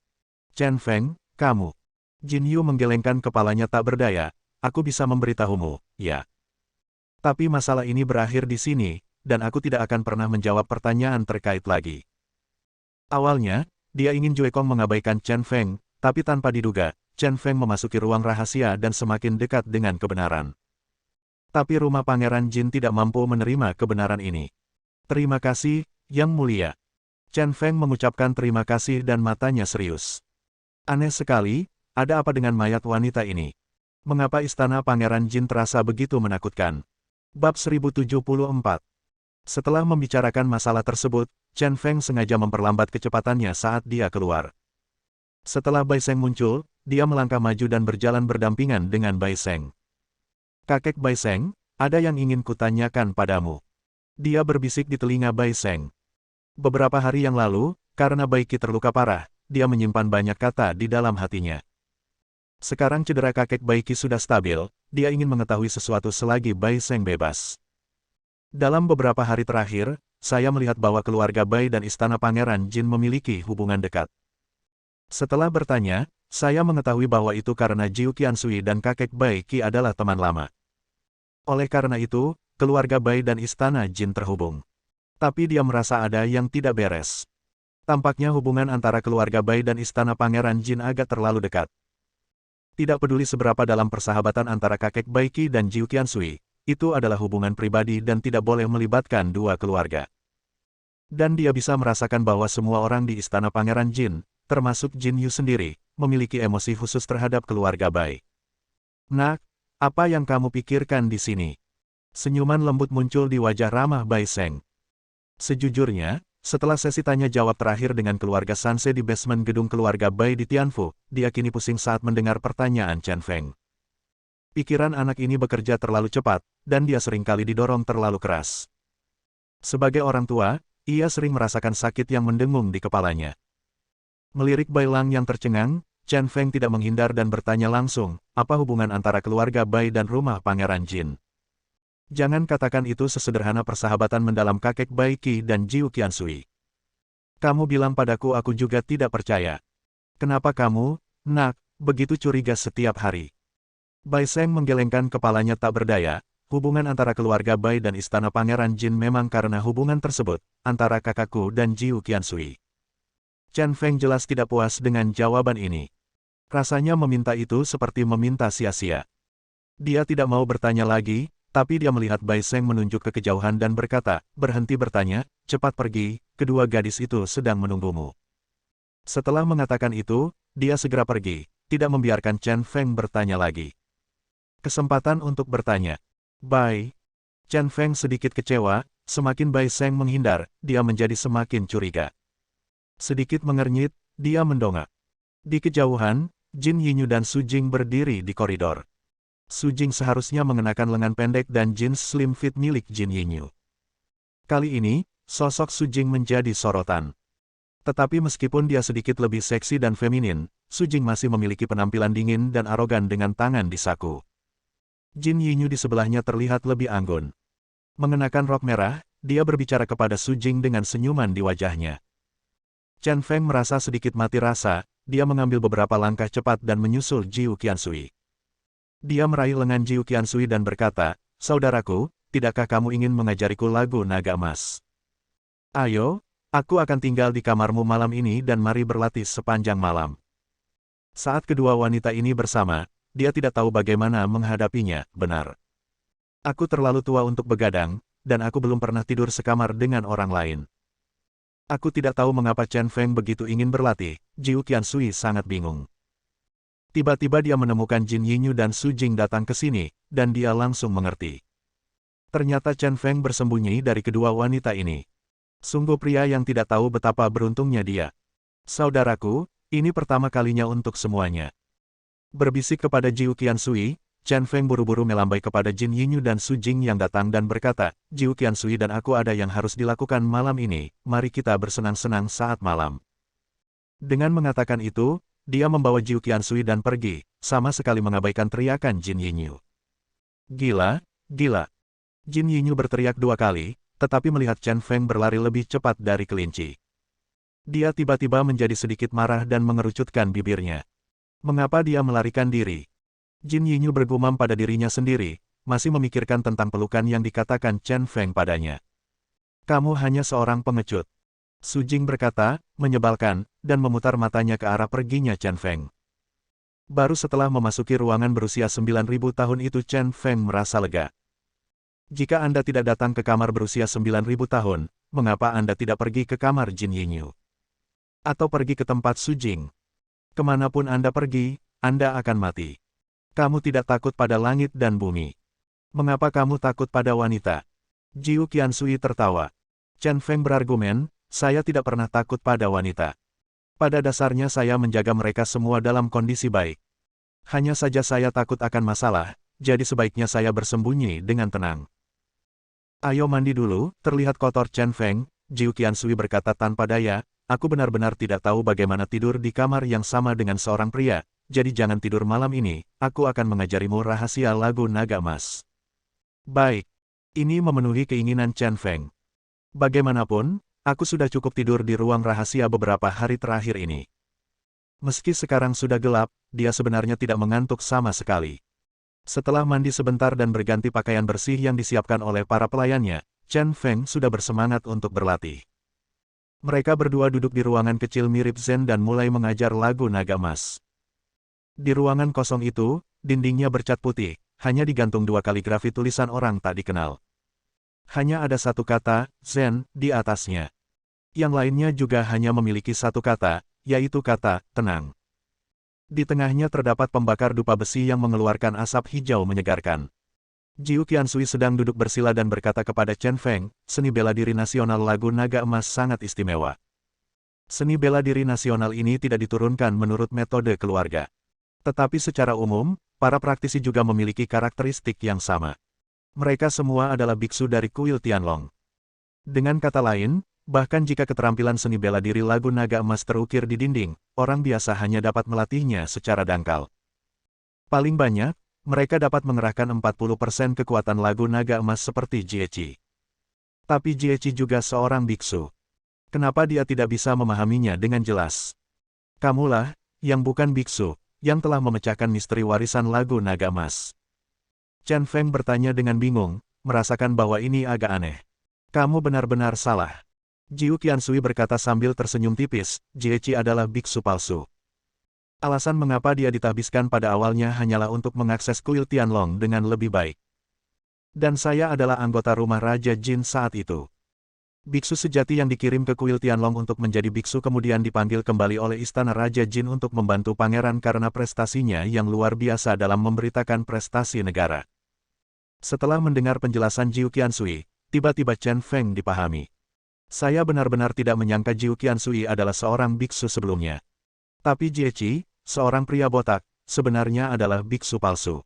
Chen Feng, kamu. Jin Yu menggelengkan kepalanya tak berdaya, aku bisa memberitahumu, ya. Tapi masalah ini berakhir di sini, dan aku tidak akan pernah menjawab pertanyaan terkait lagi. Awalnya, dia ingin Jue Kong mengabaikan Chen Feng, tapi tanpa diduga, Chen Feng memasuki ruang rahasia dan semakin dekat dengan kebenaran. Tapi rumah Pangeran Jin tidak mampu menerima kebenaran ini. Terima kasih, Yang Mulia. Chen Feng mengucapkan terima kasih dan matanya serius. Aneh sekali, ada apa dengan mayat wanita ini? Mengapa istana Pangeran Jin terasa begitu menakutkan? Bab 1074. Setelah membicarakan masalah tersebut, Chen Feng sengaja memperlambat kecepatannya saat dia keluar. Setelah Bai Sheng muncul, dia melangkah maju dan berjalan berdampingan dengan Bai Sheng. Kakek Bai Sheng, ada yang ingin kutanyakan padamu. Dia berbisik di telinga Bai Sheng. Beberapa hari yang lalu, karena Bai Qi terluka parah, dia menyimpan banyak kata di dalam hatinya. Sekarang cedera kakek Bai Qi sudah stabil, dia ingin mengetahui sesuatu selagi Bai Sheng bebas. Dalam beberapa hari terakhir, saya melihat bahwa keluarga Bai dan istana Pangeran Jin memiliki hubungan dekat. Setelah bertanya, saya mengetahui bahwa itu karena Jiu Qiansui dan kakek Bai Qi adalah teman lama. Oleh karena itu, keluarga Bai dan istana Jin terhubung. Tapi dia merasa ada yang tidak beres. Tampaknya hubungan antara keluarga Bai dan istana Pangeran Jin agak terlalu dekat. Tidak peduli seberapa dalam persahabatan antara kakek Bai Qi dan Jiu Qiansui, itu adalah hubungan pribadi dan tidak boleh melibatkan dua keluarga. Dan dia bisa merasakan bahwa semua orang di istana Pangeran Jin, termasuk Jin Yu sendiri, memiliki emosi khusus terhadap keluarga Bai. Nak, apa yang kamu pikirkan di sini? Senyuman lembut muncul di wajah ramah Bai Sheng. Sejujurnya, setelah sesi tanya-jawab terakhir dengan keluarga Sanse di basement gedung keluarga Bai di Tianfu, dia kini pusing saat mendengar pertanyaan Chen Feng. Pikiran anak ini bekerja terlalu cepat, dan dia seringkali didorong terlalu keras. Sebagai orang tua, ia sering merasakan sakit yang mendengung di kepalanya. Melirik Bai Lang yang tercengang, Chen Feng tidak menghindar dan bertanya langsung, apa hubungan antara keluarga Bai dan rumah Pangeran Jin? Jangan katakan itu sesederhana persahabatan mendalam kakek Bai Qi dan Jiu Qiansui. Kamu bilang padaku aku juga tidak percaya. Kenapa kamu, nak, begitu curiga setiap hari? Bai Seng menggelengkan kepalanya tak berdaya. Hubungan antara keluarga Bai dan istana Pangeran Jin memang karena hubungan tersebut, antara kakakku dan Jiu Qiansui. Chen Feng jelas tidak puas dengan jawaban ini. Rasanya meminta itu seperti meminta sia-sia. Dia tidak mau bertanya lagi, tapi dia melihat Bai Seng menunjuk ke kejauhan dan berkata, berhenti bertanya, cepat pergi, kedua gadis itu sedang menunggumu. Setelah mengatakan itu, dia segera pergi, tidak membiarkan Chen Feng bertanya lagi. Kesempatan untuk bertanya. Bai. Chen Feng sedikit kecewa, semakin Bai Seng menghindar, dia menjadi semakin curiga. Sedikit mengernyit, dia mendongak. Di kejauhan, Jin Yinyu dan Su Jing berdiri di koridor. Su Jing seharusnya mengenakan lengan pendek dan jeans slim fit milik Jin Yinyu. Kali ini, sosok Su Jing menjadi sorotan. Tetapi meskipun dia sedikit lebih seksi dan feminin, Su Jing masih memiliki penampilan dingin dan arogan dengan tangan di saku. Jin Yinyu di sebelahnya terlihat lebih anggun. Mengenakan rok merah, dia berbicara kepada Su Jing dengan senyuman di wajahnya. Chen Feng merasa sedikit mati rasa, dia mengambil beberapa langkah cepat dan menyusul Jiu Qiansui. Dia meraih lengan Jiu Qiansui dan berkata, saudaraku, tidakkah kamu ingin mengajariku lagu naga emas? Ayo, aku akan tinggal di kamarmu malam ini dan mari berlatih sepanjang malam. Saat kedua wanita ini bersama, dia tidak tahu bagaimana menghadapinya, benar. Aku terlalu tua untuk begadang, dan aku belum pernah tidur sekamar dengan orang lain. Aku tidak tahu mengapa Chen Feng begitu ingin berlatih, Jiu Qiansui sangat bingung. Tiba-tiba dia menemukan Jin Yinyu dan Su Jing datang ke sini, dan dia langsung mengerti. Ternyata Chen Feng bersembunyi dari kedua wanita ini. Sungguh pria yang tidak tahu betapa beruntungnya dia. Saudaraku, ini pertama kalinya untuk semuanya. Berbisik kepada Jiu Qiansui, Chen Feng buru-buru melambai kepada Jin Yinyu dan Su Jing yang datang dan berkata, Jiu Qiansui dan aku ada yang harus dilakukan malam ini, mari kita bersenang-senang saat malam. Dengan mengatakan itu, dia membawa Jiu Qiansui dan pergi, sama sekali mengabaikan teriakan Jin Yinyu. Gila, gila. Jin Yinyu berteriak dua kali, tetapi melihat Chen Feng berlari lebih cepat dari kelinci. Dia tiba-tiba menjadi sedikit marah dan mengerucutkan bibirnya. Mengapa dia melarikan diri? Jin Yinyu bergumam pada dirinya sendiri, masih memikirkan tentang pelukan yang dikatakan Chen Feng padanya. Kamu hanya seorang pengecut. Su Jing berkata, menyebalkan, dan memutar matanya ke arah perginya Chen Feng. Baru setelah memasuki ruangan berusia 9.000 tahun itu Chen Feng merasa lega. Jika Anda tidak datang ke kamar berusia 9.000 tahun, mengapa Anda tidak pergi ke kamar Jin Yinyu? Atau pergi ke tempat Su Jing? Kemanapun Anda pergi, Anda akan mati. Kamu tidak takut pada langit dan bumi. Mengapa kamu takut pada wanita? Jiu Qiansui tertawa. Chen Feng berargumen, saya tidak pernah takut pada wanita. Pada dasarnya saya menjaga mereka semua dalam kondisi baik. Hanya saja saya takut akan masalah, jadi sebaiknya saya bersembunyi dengan tenang. Ayo mandi dulu, terlihat kotor Chen Feng, Jiu Qiansui berkata tanpa daya. Aku benar-benar tidak tahu bagaimana tidur di kamar yang sama dengan seorang pria, jadi jangan tidur malam ini, aku akan mengajarimu rahasia lagu naga emas. Baik. Ini memenuhi keinginan Chen Feng. Bagaimanapun, aku sudah cukup tidur di ruang rahasia beberapa hari terakhir ini. Meski sekarang sudah gelap, dia sebenarnya tidak mengantuk sama sekali. Setelah mandi sebentar dan berganti pakaian bersih yang disiapkan oleh para pelayannya, Chen Feng sudah bersemangat untuk berlatih. Mereka berdua duduk di ruangan kecil mirip Zen dan mulai mengajar lagu naga emas. Di ruangan kosong itu, dindingnya bercat putih, hanya digantung dua kaligrafi tulisan orang tak dikenal. Hanya ada satu kata, Zen, di atasnya. Yang lainnya juga hanya memiliki satu kata, yaitu kata, tenang. Di tengahnya terdapat pembakar dupa besi yang mengeluarkan asap hijau menyegarkan. Jiu Qiansui sedang duduk bersila dan berkata kepada Chen Feng, seni bela diri nasional lagu naga emas sangat istimewa. Seni bela diri nasional ini tidak diturunkan menurut metode keluarga. Tetapi secara umum, para praktisi juga memiliki karakteristik yang sama. Mereka semua adalah biksu dari kuil Tianlong. Dengan kata lain, bahkan jika keterampilan seni bela diri lagu naga emas terukir di dinding, orang biasa hanya dapat melatihnya secara dangkal. Paling banyak, mereka dapat mengerahkan 40% kekuatan lagu naga emas seperti Jiechi. Tapi Jiechi juga seorang biksu. Kenapa dia tidak bisa memahaminya dengan jelas? Kamulah, yang bukan biksu, yang telah memecahkan misteri warisan lagu naga emas. Chen Feng bertanya dengan bingung, merasakan bahwa ini agak aneh. Kamu benar-benar salah. Jiu Qiansui berkata sambil tersenyum tipis, Jiechi adalah biksu palsu. Alasan mengapa dia ditahbiskan pada awalnya hanyalah untuk mengakses kuil Tianlong dengan lebih baik. Dan saya adalah anggota rumah Raja Jin saat itu. Biksu sejati yang dikirim ke kuil Tianlong untuk menjadi biksu kemudian dipanggil kembali oleh Istana Raja Jin untuk membantu pangeran karena prestasinya yang luar biasa dalam memberitakan prestasi negara. Setelah mendengar penjelasan Jiu Qiansui, tiba-tiba Chen Feng dipahami. Saya benar-benar tidak menyangka Jiu Qiansui adalah seorang biksu sebelumnya. Tapi Jiechi, seorang pria botak, sebenarnya adalah biksu palsu.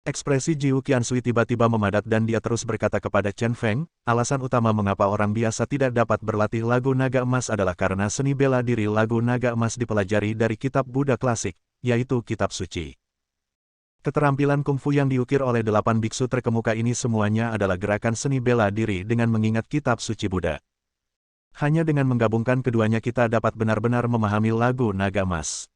Ekspresi Jiu Qiansui tiba-tiba memadat dan dia terus berkata kepada Chen Feng, alasan utama mengapa orang biasa tidak dapat berlatih lagu naga emas adalah karena seni bela diri lagu naga emas dipelajari dari kitab Buddha klasik, yaitu kitab suci. Keterampilan kungfu yang diukir oleh 8 biksu terkemuka ini semuanya adalah gerakan seni bela diri dengan mengingat kitab suci Buddha. Hanya dengan menggabungkan keduanya kita dapat benar-benar memahami lagu naga emas.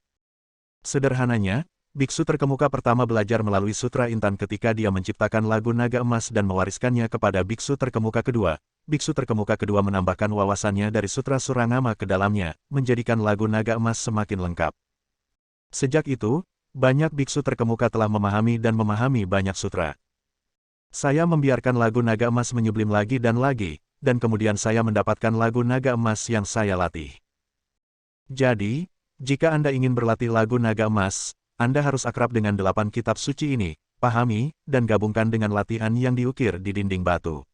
Sederhananya, biksu terkemuka pertama belajar melalui Sutra Intan ketika dia menciptakan lagu naga emas dan mewariskannya kepada biksu terkemuka kedua. Biksu terkemuka kedua menambahkan wawasannya dari Sutra Surangama ke dalamnya, menjadikan lagu naga emas semakin lengkap. Sejak itu, banyak biksu terkemuka telah memahami dan memahami banyak sutra. Saya membiarkan lagu naga emas menyublim lagi, dan kemudian saya mendapatkan lagu naga emas yang saya latih. Jadi, jika Anda ingin berlatih lagu naga emas, Anda harus akrab dengan 8 kitab suci ini, pahami, dan gabungkan dengan latihan yang diukir di dinding batu.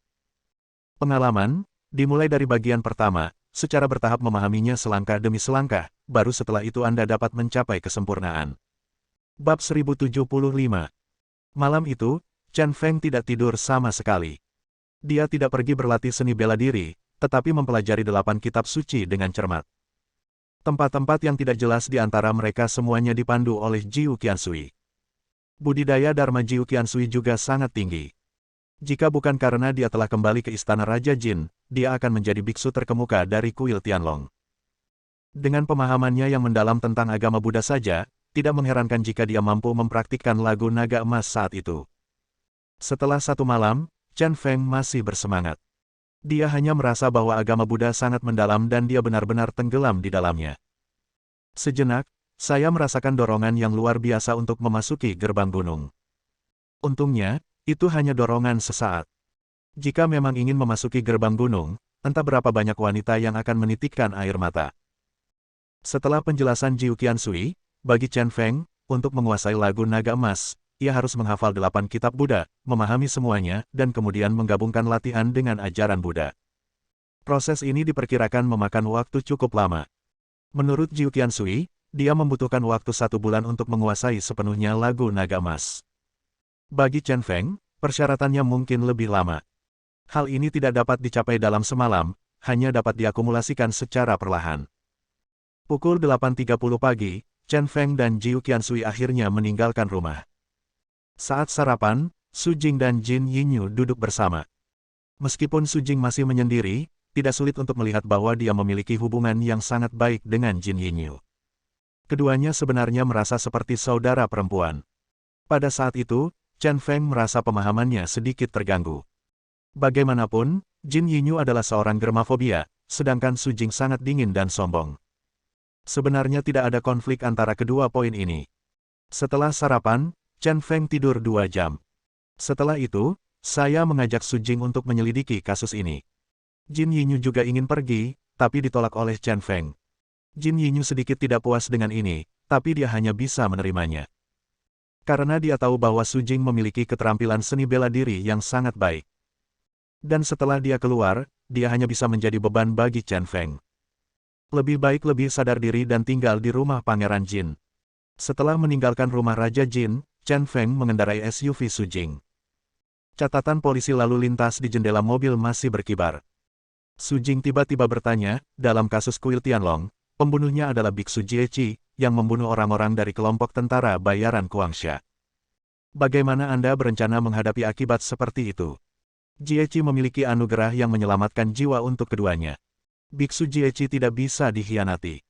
Pengalaman, dimulai dari bagian pertama, secara bertahap memahaminya selangkah demi selangkah, baru setelah itu Anda dapat mencapai kesempurnaan. Bab 1075. Malam itu, Chen Feng tidak tidur sama sekali. Dia tidak pergi berlatih seni bela diri, tetapi mempelajari 8 kitab suci dengan cermat. Tempat-tempat yang tidak jelas di antara mereka semuanya dipandu oleh Jiu Qiansui. Budidaya Dharma Jiu Qiansui juga sangat tinggi. Jika bukan karena dia telah kembali ke Istana Raja Jin, dia akan menjadi biksu terkemuka dari kuil Tianlong. Dengan pemahamannya yang mendalam tentang agama Buddha saja, tidak mengherankan jika dia mampu mempraktikkan lagu naga emas saat itu. Setelah 1 malam, Chen Feng masih bersemangat. Dia hanya merasa bahwa agama Buddha sangat mendalam dan dia benar-benar tenggelam di dalamnya. Sejenak, saya merasakan dorongan yang luar biasa untuk memasuki gerbang gunung. Untungnya, itu hanya dorongan sesaat. Jika memang ingin memasuki gerbang gunung, entah berapa banyak wanita yang akan menitikkan air mata. Setelah penjelasan Jiu Qiansui, bagi Chen Feng, untuk menguasai lagu naga emas, ia harus menghafal 8 kitab Buddha, memahami semuanya, dan kemudian menggabungkan latihan dengan ajaran Buddha. Proses ini diperkirakan memakan waktu cukup lama. Menurut Jiu Qiansui, dia membutuhkan waktu 1 bulan untuk menguasai sepenuhnya lagu naga emas. Bagi Chen Feng, persyaratannya mungkin lebih lama. Hal ini tidak dapat dicapai dalam semalam, hanya dapat diakumulasikan secara perlahan. Pukul 8.30 pagi, Chen Feng dan Jiu Qiansui akhirnya meninggalkan rumah. Saat sarapan, Su Jing dan Jin Yinyu duduk bersama. Meskipun Su Jing masih menyendiri, tidak sulit untuk melihat bahwa dia memiliki hubungan yang sangat baik dengan Jin Yinyu. Keduanya sebenarnya merasa seperti saudara perempuan. Pada saat itu, Chen Feng merasa pemahamannya sedikit terganggu. Bagaimanapun, Jin Yinyu adalah seorang germafobia, sedangkan Su Jing sangat dingin dan sombong. Sebenarnya tidak ada konflik antara kedua poin ini. Setelah sarapan, Chen Feng tidur 2 jam. Setelah itu, saya mengajak Su Jing untuk menyelidiki kasus ini. Jin Yinyu juga ingin pergi, tapi ditolak oleh Chen Feng. Jin Yinyu sedikit tidak puas dengan ini, tapi dia hanya bisa menerimanya. Karena dia tahu bahwa Su Jing memiliki keterampilan seni bela diri yang sangat baik. Dan setelah dia keluar, dia hanya bisa menjadi beban bagi Chen Feng. Lebih baik lebih sadar diri dan tinggal di rumah Pangeran Jin. Setelah meninggalkan rumah Raja Jin, Chen Feng mengendarai SUV Su Jing. Catatan polisi lalu lintas di jendela mobil masih berkibar. Su Jing tiba-tiba bertanya, dalam kasus kuil Tianlong, pembunuhnya adalah Biksu Jieqi, yang membunuh orang-orang dari kelompok tentara bayaran Kuangsha. Bagaimana Anda berencana menghadapi akibat seperti itu? Jieqi memiliki anugerah yang menyelamatkan jiwa untuk keduanya. Biksu Jieqi tidak bisa dikhianati.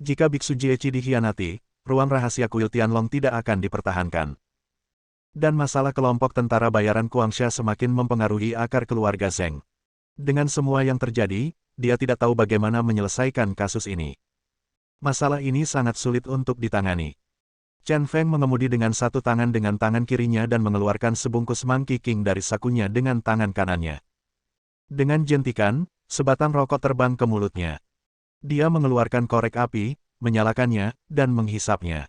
Jika Biksu Jieqi dikhianati, ruang rahasia kuil Tianlong tidak akan dipertahankan. Dan masalah kelompok tentara bayaran Kuangsha semakin mempengaruhi akar keluarga Zheng. Dengan semua yang terjadi, dia tidak tahu bagaimana menyelesaikan kasus ini. Masalah ini sangat sulit untuk ditangani. Chen Feng mengemudi dengan satu tangan dengan tangan kirinya dan mengeluarkan sebungkus Monkey King dari sakunya dengan tangan kanannya. Dengan jentikan, sebatang rokok terbang ke mulutnya. Dia mengeluarkan korek api, menyalakannya, dan menghisapnya.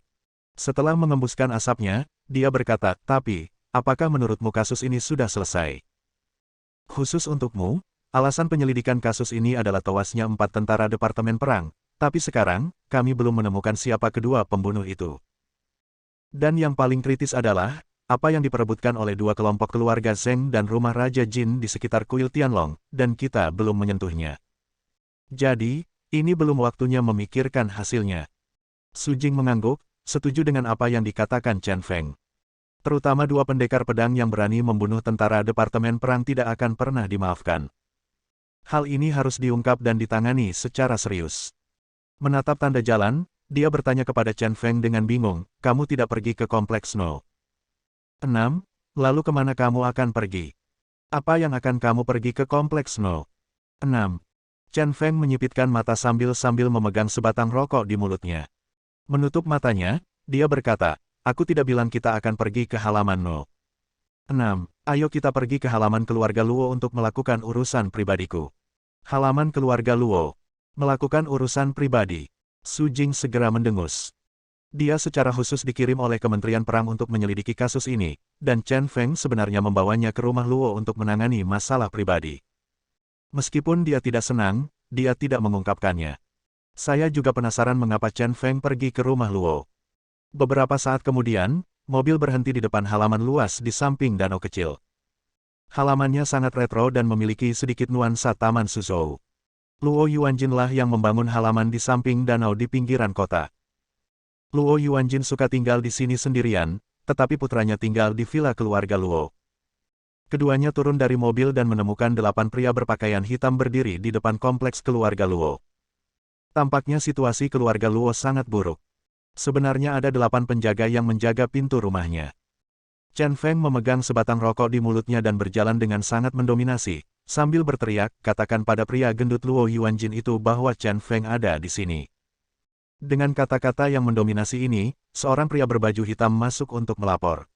Setelah mengembuskan asapnya, dia berkata, "Tapi, apakah menurutmu kasus ini sudah selesai? Khusus untukmu, alasan penyelidikan kasus ini adalah tewasnya 4 tentara Departemen Perang, tapi sekarang, kami belum menemukan siapa kedua pembunuh itu. Dan yang paling kritis adalah, apa yang diperebutkan oleh 2 kelompok keluarga Zheng dan rumah Raja Jin di sekitar kuil Tianlong, dan kita belum menyentuhnya. Jadi, ini belum waktunya memikirkan hasilnya." Su Jing mengangguk, setuju dengan apa yang dikatakan Chen Feng. Terutama 2 pendekar pedang yang berani membunuh tentara Departemen Perang tidak akan pernah dimaafkan. Hal ini harus diungkap dan ditangani secara serius. Menatap tanda jalan, dia bertanya kepada Chen Feng dengan bingung, "Kamu tidak pergi ke Kompleks 6? Lalu kemana kamu akan pergi? Apa yang akan kamu pergi ke Kompleks 6? Chen Feng menyipitkan mata sambil memegang sebatang rokok di mulutnya. Menutup matanya, dia berkata, "Aku tidak bilang kita akan pergi ke halaman 6. Ayo kita pergi ke halaman keluarga Luo untuk melakukan urusan pribadiku." Halaman keluarga Luo. Melakukan urusan pribadi. Su Jing segera mendengus. Dia secara khusus dikirim oleh Kementerian Perang untuk menyelidiki kasus ini, dan Chen Feng sebenarnya membawanya ke rumah Luo untuk menangani masalah pribadi. Meskipun dia tidak senang, dia tidak mengungkapkannya. Saya juga penasaran mengapa Chen Feng pergi ke rumah Luo. Beberapa saat kemudian, mobil berhenti di depan halaman luas di samping danau kecil. Halamannya sangat retro dan memiliki sedikit nuansa Taman Suzhou. Luo Yuanjin lah yang membangun halaman di samping danau di pinggiran kota. Luo Yuanjin suka tinggal di sini sendirian, tetapi putranya tinggal di villa keluarga Luo. Keduanya turun dari mobil dan menemukan 8 pria berpakaian hitam berdiri di depan kompleks keluarga Luo. Tampaknya situasi keluarga Luo sangat buruk. Sebenarnya ada 8 penjaga yang menjaga pintu rumahnya. Chen Feng memegang sebatang rokok di mulutnya dan berjalan dengan sangat mendominasi, sambil berteriak, "Katakan pada pria gendut Luo Yuanjin itu bahwa Chen Feng ada di sini." Dengan kata-kata yang mendominasi ini, seorang pria berbaju hitam masuk untuk melapor.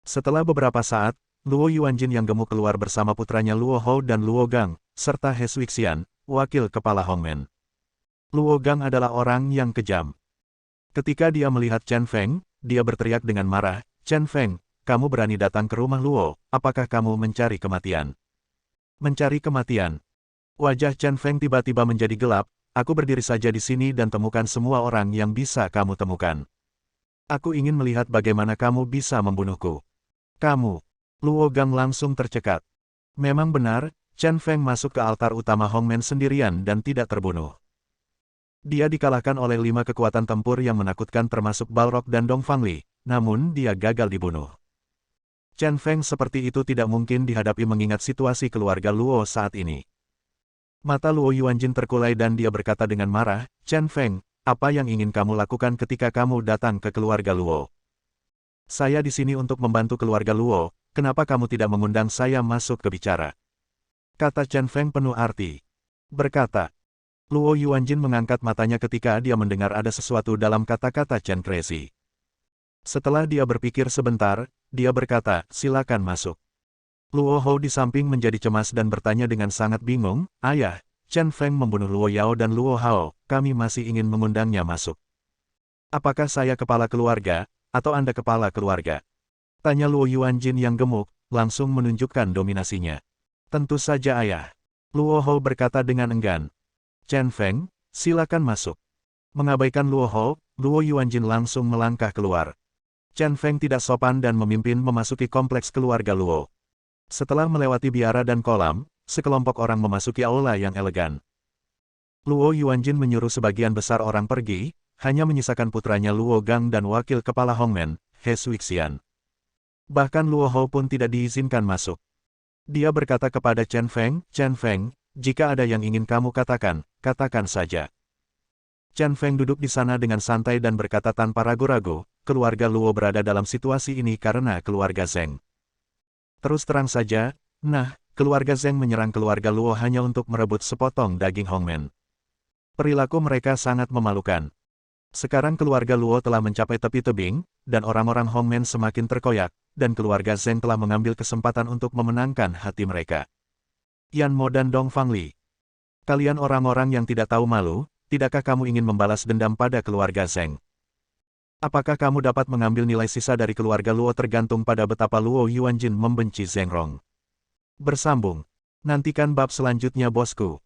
Setelah beberapa saat, Luo Yuanjin yang gemuk keluar bersama putranya Luo Hou dan Luo Gang, serta He Shuixian, wakil kepala Hongmen. Luo Gang adalah orang yang kejam. Ketika dia melihat Chen Feng, dia berteriak dengan marah, "Chen Feng, kamu berani datang ke rumah Luo, apakah kamu mencari kematian?" Mencari kematian. Wajah Chen Feng tiba-tiba menjadi gelap, "Aku berdiri saja di sini dan temukan semua orang yang bisa kamu temukan. Aku ingin melihat bagaimana kamu bisa membunuhku." "Kamu." Luo Gang langsung tercekat. Memang benar, Chen Feng masuk ke altar utama Hongmen sendirian dan tidak terbunuh. Dia dikalahkan oleh 5 kekuatan tempur yang menakutkan termasuk Balrog dan Dong Fangli, namun dia gagal dibunuh. Chen Feng seperti itu tidak mungkin dihadapi mengingat situasi keluarga Luo saat ini. Mata Luo Yuanjin terkulai dan dia berkata dengan marah, "Chen Feng, apa yang ingin kamu lakukan ketika kamu datang ke keluarga Luo? Saya di sini untuk membantu keluarga Luo, kenapa kamu tidak mengundang saya masuk ke bicara?" Kata Chen Feng penuh arti. Berkata, Luo Yuanjin mengangkat matanya ketika dia mendengar ada sesuatu dalam kata-kata Chen Kresi. Setelah dia berpikir sebentar, dia berkata, "Silakan masuk." Luo Hou di samping menjadi cemas dan bertanya dengan sangat bingung, "Ayah, Chen Feng membunuh Luo Yao dan Luo Hao, kami masih ingin mengundangnya masuk. Apakah saya kepala keluarga, atau Anda kepala keluarga?" Tanya Luo Yuanjin yang gemuk, langsung menunjukkan dominasinya. "Tentu saja ayah." Luo Hou berkata dengan enggan. "Chen Feng, silakan masuk." Mengabaikan Luo Hou, Luo Yuanjin langsung melangkah keluar. Chen Feng tidak sopan dan memimpin memasuki kompleks keluarga Luo. Setelah melewati biara dan kolam, sekelompok orang memasuki aula yang elegan. Luo Yuanjin menyuruh sebagian besar orang pergi, hanya menyisakan putranya Luo Gang dan wakil kepala Hongmen, He Suixian. Bahkan Luo Hou pun tidak diizinkan masuk. Dia berkata kepada Chen Feng, jika ada yang ingin kamu katakan, katakan saja. Chen Feng duduk di sana dengan santai dan berkata tanpa ragu-ragu, keluarga Luo berada dalam situasi ini karena keluarga Zheng. Terus terang saja, keluarga Zheng menyerang keluarga Luo hanya untuk merebut sepotong daging Hongmen. Perilaku mereka sangat memalukan. Sekarang keluarga Luo telah mencapai tepi tebing, dan orang-orang Hongmen semakin terkoyak, dan keluarga Zheng telah mengambil kesempatan untuk memenangkan hati mereka. Yan Mo dan Dong Fangli. Kalian orang-orang yang tidak tahu malu, tidakkah kamu ingin membalas dendam pada keluarga Zheng? Apakah kamu dapat mengambil nilai sisa dari keluarga Luo tergantung pada betapa Luo Yuanjin membenci Zheng Rong? Bersambung. Nantikan bab selanjutnya bosku.